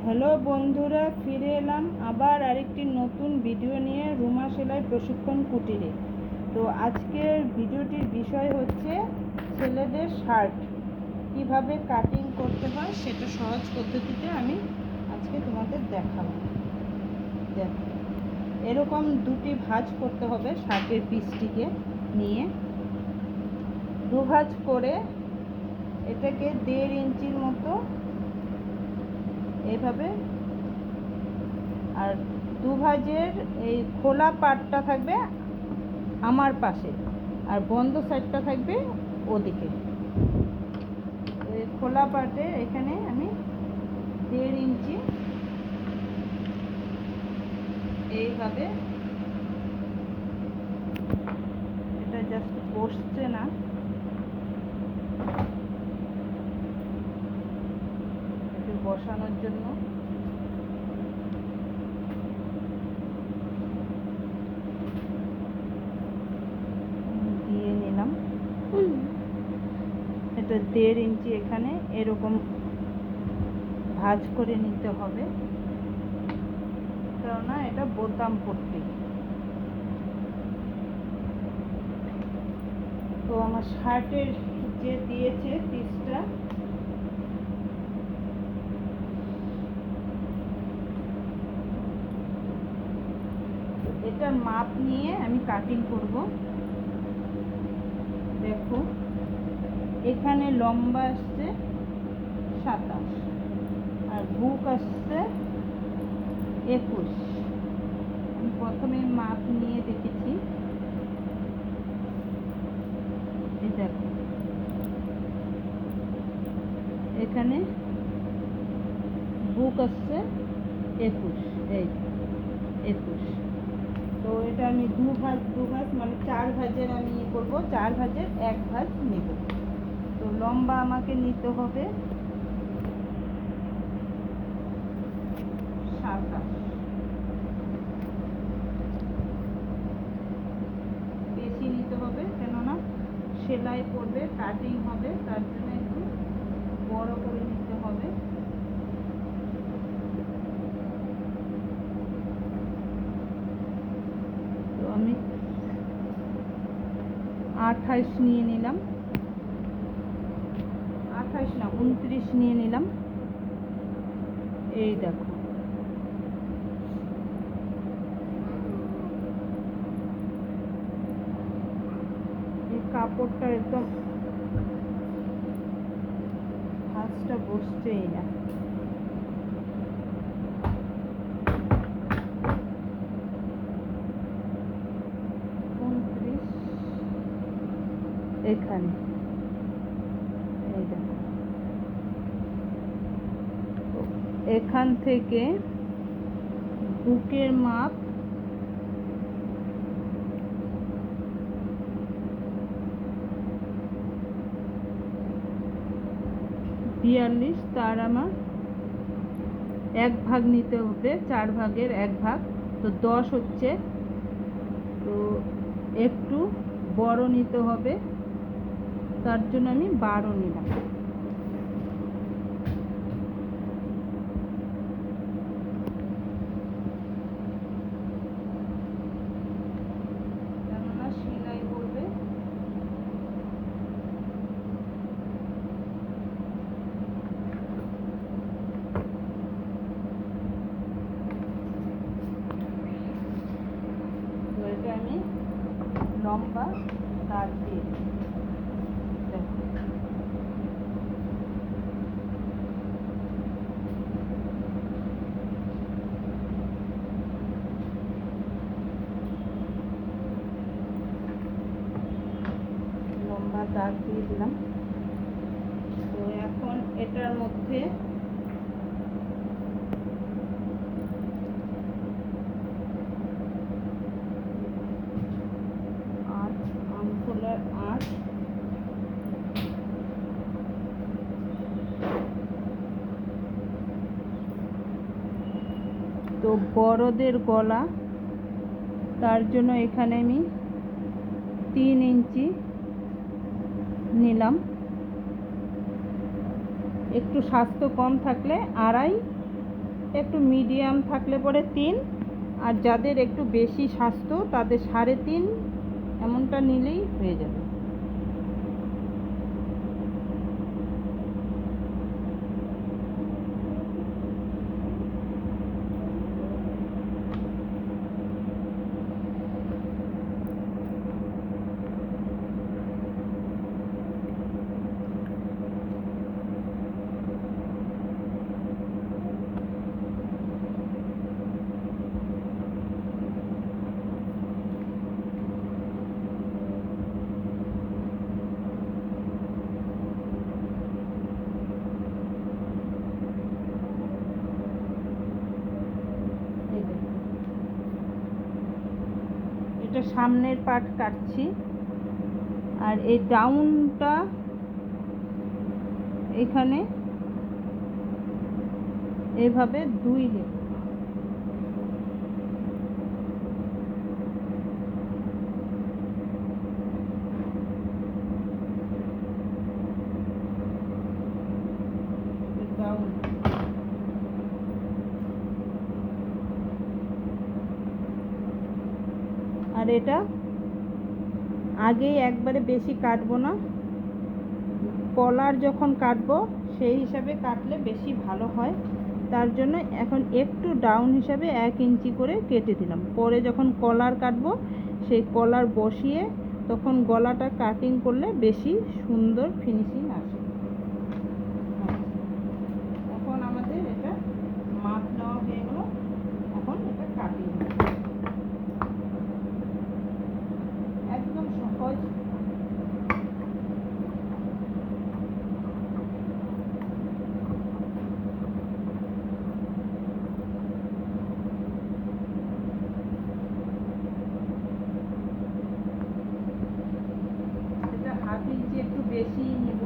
Hello বন্ধুরা, ফিরে এলাম আবার আরেকটি নতুন ভিডিও নিয়ে রুমা সেলাই প্রশিক্ষণ কুটিরে। তো আজকের ভিডিওটির বিষয় হচ্ছে ছেলেদের শার্ট কিভাবে কাটিং করতে হয় সেটা সহজ পদ্ধতিতে আমি আজকে তোমাদের দেখাবো। দেখো, এরকম দুটি ভাঁজ করতে হবে। শার্টের পিসটিকে নিয়ে দু ভাঁজ করে এটাকে 1.5 ইঞ্চির মতো এইভাবে, আর দু ভাঁজের এই খোলা পাটটা থাকবে আমার পাশে আর বন্ধ সাইডটা থাকবে ওদিকে। এই খোলা পাটে এখানে আমি 1.5 ইঞ্চি এইভাবে, এটা জাস্ট বসছে না, একটু বসানোর জন্য দিয়ে নিলাম। এটা 1.5 ইঞ্চি এখানে এরকম ভাঁজ করে নিতে হবে, কেননা এটা বোতাম পট্টি। তো আমার শার্টের যে দিয়েছে পিসটা, এটার মাপ নিয়ে আমি কাটিং করব। দেখো, এখানে লম্বা আসছে 27 আর বুক আসছে 21। আমি প্রথমে মাপ নিয়ে দেখেছি। এই দেখো, এখানে বুক আসছে 21, এই 21। তো এটা আমি দু ভাঁজ মানে 4 ভাঁজের আমি করবো, 4 ভাঁজের 1 ভাঁজ নেব। তো লম্বা আমাকে নিতে হবে 27, বেশি নিতে হবে, কেননা সেলাই করবে, কাটিং হবে, তার জন্য একটু বড় করে নিতে হবে। তো আমি 28 নিয়ে নিলাম, 28 না 29 নিয়ে নিলাম। এই দেখো, এই কাপড়টা একদম ভাঁজটা বসছেই না। এখানে এই দেখো, এখান থেকে বুকের মাপ 42, তার আমার 1 ভাগ নিতে হবে, 4 ভাগের 1 ভাগ, তো 10 হচ্ছে। তো একটু বড় নিতে হবে, তার জন্য আমি 12 নিলাম। কেননা সেলাই করবে, তো এটা আমি লম্বা দাগ দিয়ে দেখো, লম্বা দাগ দিয়ে দিলাম। তো এখন এটার মধ্যে আমফোলার 8, তো বড়দের গলা, তার জন্য এখানে আমি 3 ইঞ্চি নিলাম। একটু স্বাস্থ্য কম থাকলে 2.5 একটু মিডিয়াম থাকলে পরে 3, আর যাদের একটু বেশি স্বাস্থ্য তাদের 3.5 এমনটা নিলেই হয়ে যাবে। এটা সামনের পার্ট কাটছি, আর এই ডাউনটা এখানে এভাবে 2 দেব। ডাউন আর এটা আগেই একবারে বেশি কাটবো না, কলার যখন কাটবো সেই হিসাবে কাটলে বেশি ভালো হয়। তার জন্য এখন একটু ডাউন হিসাবে 1 ইঞ্চি করে কেটে দিলাম। পরে যখন কলার কাটবো সেই কলার বসিয়ে তখন গলাটা কাটিং করলে বেশি সুন্দর ফিনিশিং আসে। এখন আমাদের এটা মাপ নেওয়া হয়ে গেল, এখন এটা কাটিং একদম সহজ। এটা 1/2 ইঞ্চি একটু বেশি নিব।